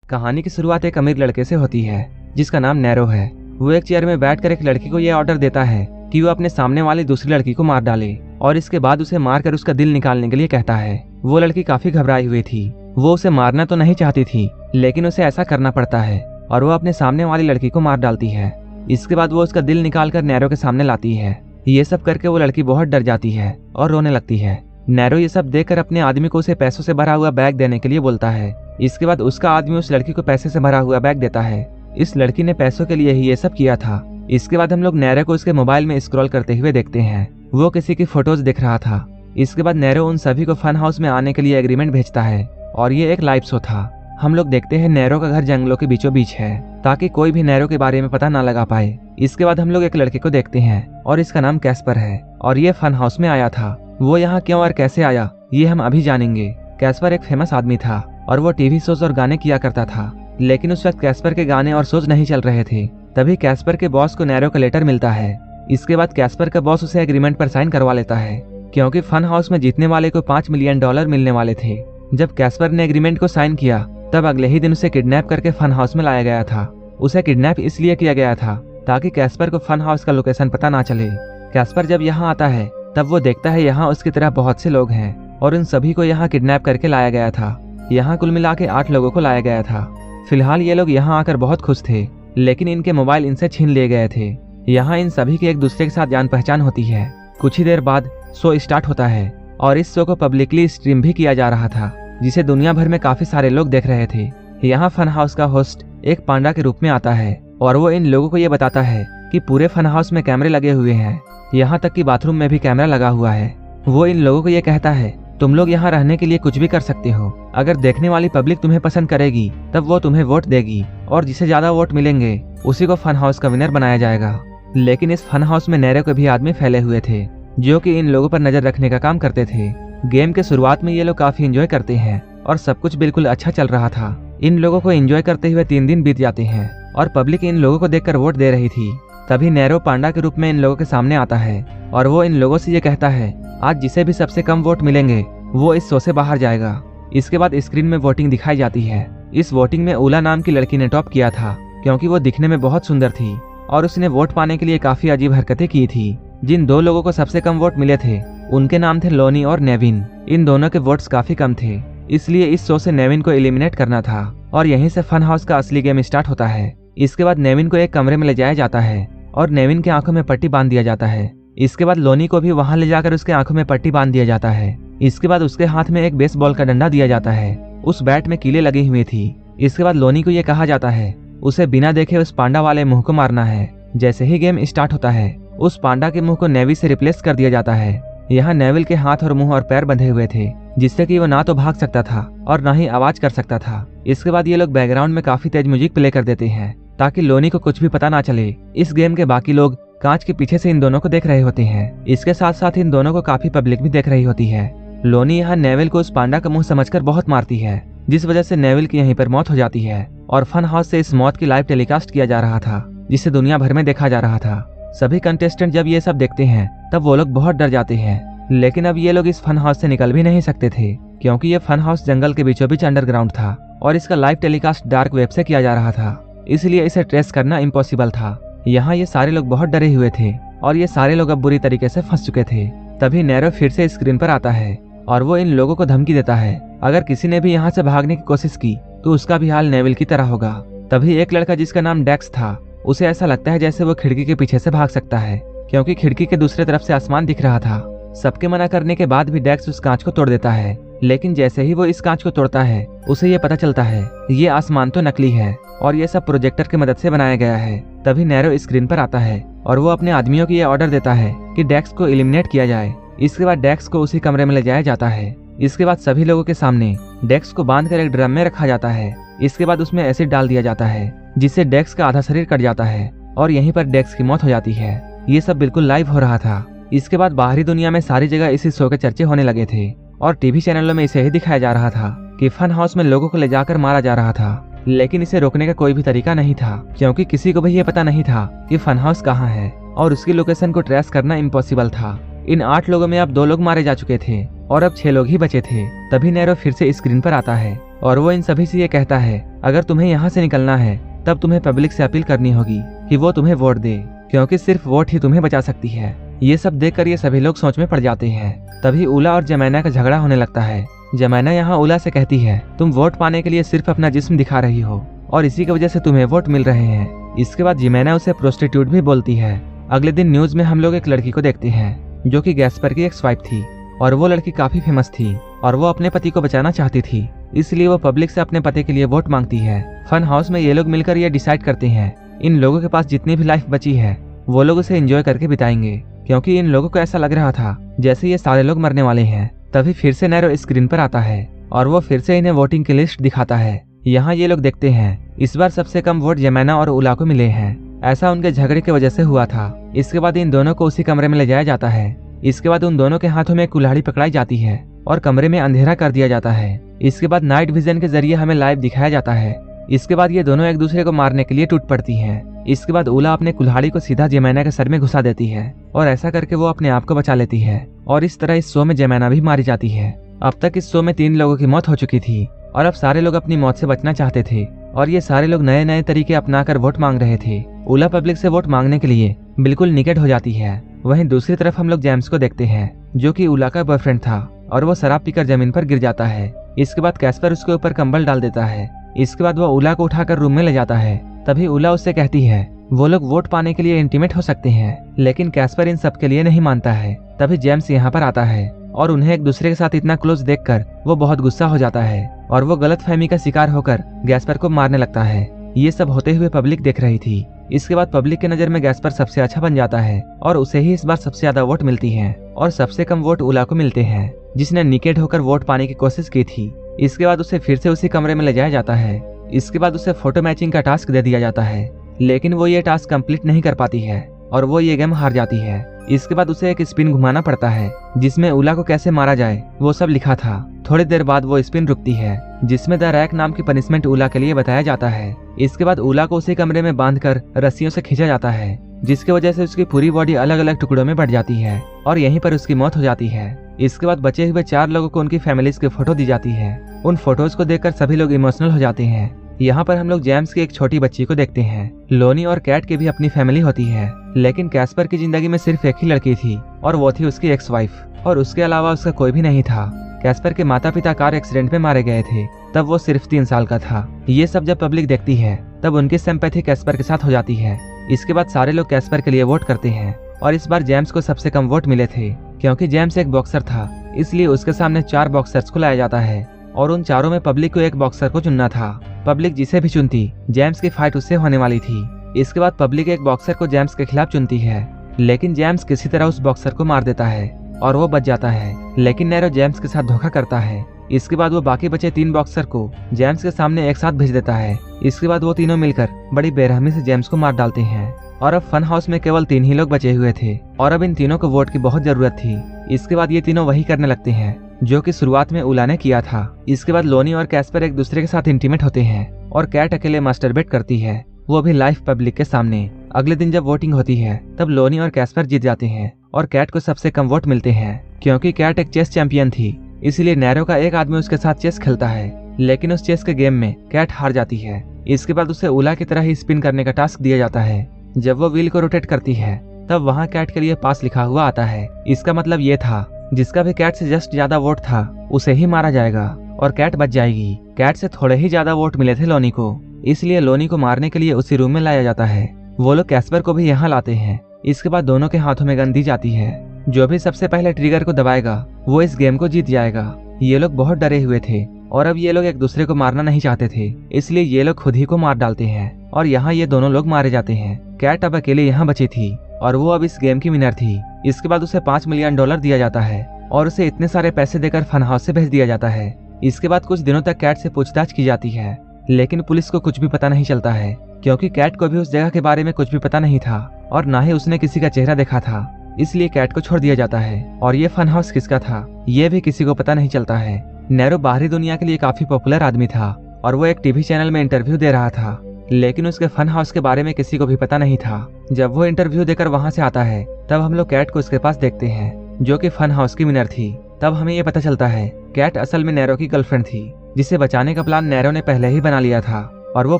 कहानी की शुरुआत एक अमीर लड़के से होती है जिसका नाम नैरो है। वो एक चेयर में बैठकर एक लड़की को यह ऑर्डर देता है कि वो अपने सामने वाली दूसरी लड़की को मार डाले और इसके बाद उसे मारकर उसका दिल निकालने के लिए कहता है। वो लड़की काफी घबराई हुई थी। वो उसे मारना तो नहीं चाहती थी, लेकिन उसे ऐसा करना पड़ता है और वो अपने सामने वाली लड़की को मार डालती है। इसके बाद वो उसका दिल निकालकर नैरो के सामने लाती है। ये सब करके वो लड़की बहुत डर जाती है और रोने लगती है। नैरो ये सब देखकर अपने आदमी को उसे पैसों से भरा हुआ बैग देने के लिए बोलता है। इसके बाद उसका आदमी उस लड़की को पैसे से भरा हुआ बैग देता है। इस लड़की ने पैसों के लिए ही ये सब किया था। इसके बाद हम लोग नैरो को उसके मोबाइल में स्क्रॉल करते हुए देखते हैं। वो किसी की फोटोज दिख रहा था। इसके बाद नैरो उन सभी को फन हाउस में आने के लिए एग्रीमेंट भेजता है और ये एक लाइव शो था। हम लोग देखते हैं नैरो का घर जंगलों के बीचों बीच है ताकि कोई भी नैरो के बारे में पता ना लगा पाए। इसके बाद हम लोग एक लड़के को देखते हैं और इसका नाम कैस्पर है और ये फन हाउस में आया था। वो यहाँ क्यों और कैसे आया ये हम अभी जानेंगे। कैस्पर एक फेमस आदमी था और वो टीवी शोज और गाने किया करता था, लेकिन उस वक्त कैस्पर के गाने और शोज नहीं चल रहे थे। तभी कैस्पर के बॉस को नैरो का लेटर मिलता है। इसके बाद कैस्पर का बॉस उसे एग्रीमेंट पर साइन करवा लेता है क्योंकि फन हाउस में जीतने वाले को $5 मिलियन मिलने वाले थे। जब कैस्पर ने एग्रीमेंट को साइन किया तब अगले ही दिन उसे किडनैप करके फन हाउस में लाया गया था। उसे किडनैप इसलिए किया गया था ताकि कैस्पर को फन हाउस का लोकेशन पता ना चले। कैस्पर जब यहाँ आता है तब वो देखता है यहाँ उसकी तरह बहुत से लोग हैं और उन सभी को यहाँ किडनैप करके लाया गया था। यहाँ कुल मिला के 8 लोगों को लाया गया था। फिलहाल ये लोग यहाँ आकर बहुत खुश थे, लेकिन इनके मोबाइल इनसे छीन लिए गए थे। यहाँ इन सभी की एक दूसरे के साथ जान पहचान होती है। कुछ ही देर बाद शो स्टार्ट होता है और इस शो को पब्लिकली स्ट्रीम भी किया जा रहा था, जिसे दुनिया भर में काफी सारे लोग देख रहे थे। यहाँ फन हाउस का होस्ट एक पांडा के रूप में आता है और वो इन लोगों को ये बताता है कि पूरे फन हाउस में कैमरे लगे हुए हैं, यहाँ तक कि बाथरूम में भी कैमरा लगा हुआ है। वो इन लोगों को ये कहता है तुम लोग यहाँ रहने के लिए कुछ भी कर सकते हो। अगर देखने वाली पब्लिक तुम्हें पसंद करेगी तब वो तुम्हें वोट देगी और जिसे ज्यादा वोट मिलेंगे उसी को फन हाउस का विनर बनाया जाएगा। लेकिन इस फन हाउस में नैरो के भी आदमी फैले हुए थे जो कि इन लोगों पर नजर रखने का काम करते थे। गेम के शुरुआत में ये लोग काफी एंजॉय करते हैं और सब कुछ बिल्कुल अच्छा चल रहा था। इन लोगों को एंजॉय करते हुए 3 दिन बीत जाते हैं और पब्लिक इन लोगों को देखकर वोट दे रही थी। तभी नैरो पांडा के रूप में इन लोगों के सामने आता है और वो इन लोगों से ये कहता है आज जिसे भी सबसे कम वोट मिलेंगे वो इस शो से बाहर जाएगा। इसके बाद स्क्रीन में वोटिंग दिखाई जाती है। इस वोटिंग में उला नाम की लड़की ने टॉप किया था क्योंकि वो दिखने में बहुत सुंदर थी और उसने वोट पाने के लिए काफी अजीब हरकतें की थी। जिन 2 लोगों को सबसे कम वोट मिले थे उनके नाम थे लोनी और नेविन। इन दोनों के वोट्स काफी कम थे, इसलिए इस शो से नेविन को एलिमिनेट करना था और यहीं से फन हाउस का असली गेम स्टार्ट होता है। इसके बाद नेविन को एक कमरे में ले जाया जाता है और नेविन के आंखों में पट्टी बांध दिया जाता है। इसके बाद लोनी को भी वहां ले जाकर उसके आंखों में पट्टी बांध दिया जाता है। इसके बाद उसके हाथ में एक बेसबॉल का डंडा दिया जाता है। उस बैट में कीलें लगी हुई थी। इसके बाद लोनी को यह कहा जाता है उसे बिना देखे उस पांडा वाले मुंह को मारना है। जैसे ही गेम स्टार्ट होता है उस पांडा के मुंह को नेवी से रिप्लेस कर दिया जाता है। यहाँ नेविल के हाथ और मुंह और पैर बंधे हुए थे जिससे कि वो ना तो भाग सकता था और ना ही आवाज कर सकता था। इसके बाद ये लोग बैकग्राउंड में काफी तेज म्यूजिक प्ले कर देते हैं ताकि लोनी को कुछ भी पता ना चले। इस गेम के बाकी लोग कांच के पीछे से इन दोनों को देख रहे होते हैं। इसके साथ साथ इन दोनों को काफी पब्लिक भी देख रही होती है। लोनी यहाँ नेविल को उस पांडा का मुंह समझकर बहुत मारती है, जिस वजह से नेविल की यहीं पर मौत हो जाती है और फन हाउस से इस मौत की लाइव टेलीकास्ट किया जा रहा था जिसे दुनिया भर में देखा जा रहा था। सभी कंटेस्टेंट जब ये सब देखते हैं तब वो लोग बहुत डर जाते हैं, लेकिन अब ये लोग इस फन हाउस से निकल भी नहीं सकते थे क्योंकि ये फन हाउस जंगल के बीचों बीच अंडरग्राउंड था और इसका लाइव टेलीकास्ट डार्क वेब से किया जा रहा था, इसलिए इसे ट्रेस करना इम्पॉसिबल था। यहाँ ये सारे लोग बहुत डरे हुए थे और ये सारे लोग अब बुरी तरीके से फंस चुके थे। तभी नैरो फिर से स्क्रीन पर आता है और वो इन लोगों को धमकी देता है अगर किसी ने भी यहाँ से भागने की कोशिश की तो उसका भी हाल नेविल की तरह होगा। तभी एक लड़का जिसका नाम डेक्स था, उसे ऐसा लगता है जैसे वो खिड़की के पीछे से भाग सकता है क्योंकि खिड़की के दूसरे तरफ से आसमान दिख रहा था। सबके मना करने के बाद भी डेक्स उस कांच को तोड़ देता है, लेकिन जैसे ही वो इस कांच को तोड़ता है उसे ये पता चलता है ये आसमान तो नकली है और ये सब प्रोजेक्टर की मदद से बनाया गया है। तभी नैरो स्क्रीन पर आता है और वो अपने आदमियों को ये ऑर्डर देता है कि डेक्स को एलिमिनेट किया जाए। इसके बाद डेक्स को उसी कमरे में ले जाया जाता है। इसके बाद सभी लोगों के सामने डेक्स को बांधकर एक ड्रम में रखा जाता है। इसके बाद उसमें एसिड डाल दिया जाता है जिससे डेक्स का आधा शरीर कट जाता है और यहीं पर डेक्स की मौत हो जाती है। ये सब बिल्कुल लाइव हो रहा था। इसके बाद बाहरी दुनिया में सारी जगह इसी शो के चर्चे होने लगे थे और टीवी चैनलों में इसे ही दिखाया जा रहा था कि फन हाउस में लोगों को ले जाकर मारा जा रहा था, लेकिन इसे रोकने का कोई भी तरीका नहीं था क्योंकि किसी को भी ये पता नहीं था कि फन हाउस कहाँ है और उसकी लोकेशन को ट्रेस करना इम्पॉसिबल था। इन 8 लोगों में अब 2 लोग मारे जा चुके थे और अब 6 लोग ही बचे थे। तभी नैरो फिर से स्क्रीन पर आता है और वो इन सभी से ये कहता है अगर तुम्हें यहाँ से निकलना है तब तुम्हें पब्लिक से अपील करनी होगी कि वो तुम्हें वोट दे, क्योंकि सिर्फ वोट ही तुम्हें बचा सकती है। ये सब देखकर ये सभी लोग सोच में पड़ जाते हैं। तभी उला और जमैना का झगड़ा होने लगता है। जमैना यहाँ उला से कहती है तुम वोट पाने के लिए सिर्फ अपना जिस्म दिखा रही हो और इसी की वजह से तुम्हें वोट मिल रहे हैं। इसके बाद जमैना उसे प्रोस्टिट्यूट भी बोलती है। अगले दिन न्यूज में हम लोग एक लड़की को देखते हैं जो कि गैस्पर की एक्स वाइफ थी और वो लड़की काफी फेमस थी और वो अपने पति को बचाना चाहती थी, इसलिए वो पब्लिक से अपने पति के लिए वोट मांगती है। फन हाउस में ये लोग मिलकर ये डिसाइड करते हैं इन लोगों के पास जितनी भी लाइफ बची है वो लोग उसे एंजॉय करके बिताएंगे, क्योंकि इन लोगों को ऐसा लग रहा था जैसे ये सारे लोग मरने वाले हैं। तभी फिर से नैरो स्क्रीन पर आता है और वो फिर से इन्हें वोटिंग की लिस्ट दिखाता है। यहाँ ये लोग देखते हैं इस बार सबसे कम वोट जमैना और उला को मिले हैं। ऐसा उनके झगड़े की वजह से हुआ था। इसके बाद इन दोनों को उसी कमरे में ले जाया जाता है। इसके बाद उन दोनों के हाथों में कुल्हाड़ी पकड़ाई जाती है और कमरे में अंधेरा कर दिया जाता है। इसके बाद नाइट विजन के जरिए हमें लाइव दिखाया जाता है। इसके बाद ये दोनों एक दूसरे को मारने के लिए टूट पड़ती हैं। इसके बाद उला अपने कुल्हाड़ी को सीधा जमैना के सर में घुसा देती है और ऐसा करके वो अपने आप को बचा लेती है और इस तरह इस शो में जमैना भी मारी जाती है। अब तक इस शो में 3 लोगों की मौत हो चुकी थी और अब सारे लोग अपनी मौत से बचना चाहते थे और ये सारे लोग नए नए तरीके अपनाकर वोट मांग रहे थे। उला पब्लिक से वोट मांगने के लिए बिल्कुल निकट हो जाती है। वहीं दूसरी तरफ हम लोग जेम्स को देखते हैं जो कि उला का बॉयफ्रेंड था और वो शराब पीकर जमीन पर गिर जाता है। इसके बाद कैस्पर उसके ऊपर कंबल डाल देता है। इसके बाद वो उला को उठाकर रूम में ले जाता है। तभी उला उससे कहती है वो लोग वोट पाने के लिए इंटीमेट हो सकते हैं, लेकिन कैस्पर इन सब के लिए नहीं मानता है। तभी जेम्स यहाँ पर आता है और उन्हें एक दूसरे के साथ इतना क्लोज देखकर वो बहुत गुस्सा हो जाता है और वो गलतफहमी का शिकार होकर गैस्पर को मारने लगता है। ये सब होते हुए पब्लिक देख रही थी। इसके बाद पब्लिक के नजर में गैस्पर सबसे अच्छा बन जाता है और उसे ही इस बार सबसे ज्यादा वोट मिलती है और सबसे कम वोट उला को मिलते हैं जिसने निकेट होकर वोट पाने की कोशिश की थी। इसके बाद उसे फिर से उसी कमरे में ले जाया जाता है। इसके बाद उसे फोटो मैचिंग का टास्क दे दिया जाता है, लेकिन वो ये टास्क कंप्लीट नहीं कर पाती है और वो ये गेम हार जाती है। इसके बाद उसे एक स्पिन घुमाना पड़ता है जिसमें उला को कैसे मारा जाए वो सब लिखा था। थोड़ी देर बाद वो स्पिन रुकती है जिसमें द रैक नाम की पनिशमेंट उला के लिए बताया जाता है। इसके बाद उला को उसी कमरे में बांधकर रस्सियों से खींचा जाता है जिसकी वजह से उसकी पूरी बॉडी अलग अलग टुकड़ों में बढ़ जाती है और यहीं पर उसकी मौत हो जाती है। इसके बाद बचे हुए 4 लोगों को उनकी फैमिलीज की फोटो दी जाती है। उन फोटोज को देखकर सभी लोग इमोशनल हो जाते हैं। यहाँ पर हम लोग जेम्स की एक छोटी बच्ची को देखते हैं। लोनी और कैट की भी अपनी फैमिली होती है, लेकिन कैस्पर की जिंदगी में सिर्फ एक ही लड़की थी और वो थी उसकी एक्स वाइफ और उसके अलावा उसका कोई भी नहीं था। कैस्पर के माता पिता कार एक्सीडेंट में मारे गए थे, तब वो सिर्फ 3 साल का था। ये सब जब पब्लिक देखती है तब उनकी सिंपैथी कैस्पर के साथ हो जाती है। इसके बाद सारे लोग कैस्पर के लिए वोट करते हैं और इस बार जेम्स को सबसे कम वोट मिले थे। क्योंकि जेम्स एक बॉक्सर था इसलिए उसके सामने 4 बॉक्सर्स को लाया जाता है और उन चारों में पब्लिक को एक बॉक्सर को चुनना था। पब्लिक जिसे भी चुनती जेम्स की फाइट उससे होने वाली थी। इसके बाद पब्लिक एक बॉक्सर को जेम्स के खिलाफ चुनती है, लेकिन जेम्स किसी तरह उस बॉक्सर को मार देता है और वो बच जाता है, लेकिन नैरो जेम्स के साथ धोखा करता है। इसके बाद वो बाकी बचे 3 बॉक्सर को जेम्स के सामने एक साथ भेज देता है। इसके बाद वो तीनों मिलकर बड़ी बेरहमी से जेम्स को मार डालते हैं और अब फन हाउस में केवल 3 ही लोग बचे हुए थे और अब इन तीनों को वोट की बहुत जरूरत थी। इसके बाद ये तीनों वही करने लगते हैं जो कि शुरुआत में उला ने किया था। इसके बाद लोनी और कैस्पर एक दूसरे के साथ इंटीमेट होते हैं और कैट अकेले मास्टरबेट करती है, वो भी लाइव पब्लिक के सामने। अगले दिन जब वोटिंग होती है तब लोनी और कैस्पर जीत जाते हैं और कैट को सबसे कम वोट मिलते हैं। क्योंकि कैट एक चेस चैंपियन थी इसलिए नैरो का एक आदमी उसके साथ चेस खेलता है, लेकिन उस चेस के गेम में कैट हार जाती है। इसके बाद उसे उला की तरह ही स्पिन करने का टास्क दिया जाता है। जब वो व्हील को रोटेट करती है तब वहाँ कैट के लिए पास लिखा हुआ आता है। इसका मतलब ये था जिसका भी कैट से जस्ट ज्यादा वोट था उसे ही मारा जाएगा और कैट बच जाएगी। कैट से थोड़े ही ज्यादा वोट मिले थे लोनी को, इसलिए लोनी को मारने के लिए उसी रूम में लाया जाता है। वो लोग कैस्पर को भी यहाँ लाते हैं। इसके बाद दोनों के हाथों में गन दी जाती है। जो भी सबसे पहले ट्रिगर को दबाएगा वो इस गेम को जीत जाएगा। ये लोग बहुत डरे हुए थे और अब ये लोग एक दूसरे को मारना नहीं चाहते थे, इसलिए ये लोग खुद ही को मार डालते हैं और यहाँ ये दोनों लोग मारे जाते हैं। कैट अब अकेले यहाँ बची थी और वो अब इस गेम की विनर थी। इसके बाद उसे $5 मिलियन दिया जाता है और उसे इतने सारे पैसे देकर फन हाउस से भेज दिया जाता है। इसके बाद कुछ दिनों तक कैट से पूछताछ की जाती है, लेकिन पुलिस को कुछ भी पता नहीं चलता है क्योंकि कैट को भी उस जगह के बारे में कुछ भी पता नहीं था और ना ही उसने किसी का चेहरा देखा था। इसलिए कैट को छोड़ दिया जाता है और ये फन हाउस किसका था ये भी किसी को पता नहीं चलता है। नैरो बाहरी दुनिया के लिए काफी पॉपुलर आदमी था और वो एक टीवी चैनल में इंटरव्यू दे रहा था, लेकिन उसके फन हाउस के बारे में किसी को भी पता नहीं था। जब वो इंटरव्यू देकर वहाँ से आता है तब हम लोग कैट को उसके पास देखते हैं जो कि फन हाउस की विनर थी। तब हमें ये पता चलता है कैट असल में नैरो की गर्लफ्रेंड थी। जिसे बचाने का प्लान नैरो ने पहले ही बना लिया था और वो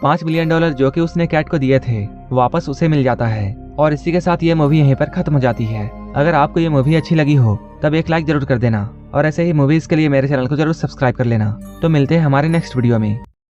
$5 मिलियन जो कि उसने कैट को दिए थे वापस उसे मिल जाता है। और इसी के साथ ये मूवी यहीं पर खत्म हो जाती है। अगर आपको ये मूवी अच्छी लगी हो तब एक लाइक जरूर कर देना और ऐसे ही मूवीज के लिए मेरे चैनल को जरूर सब्सक्राइब कर लेना। तो मिलते हैं हमारे नेक्स्ट वीडियो में।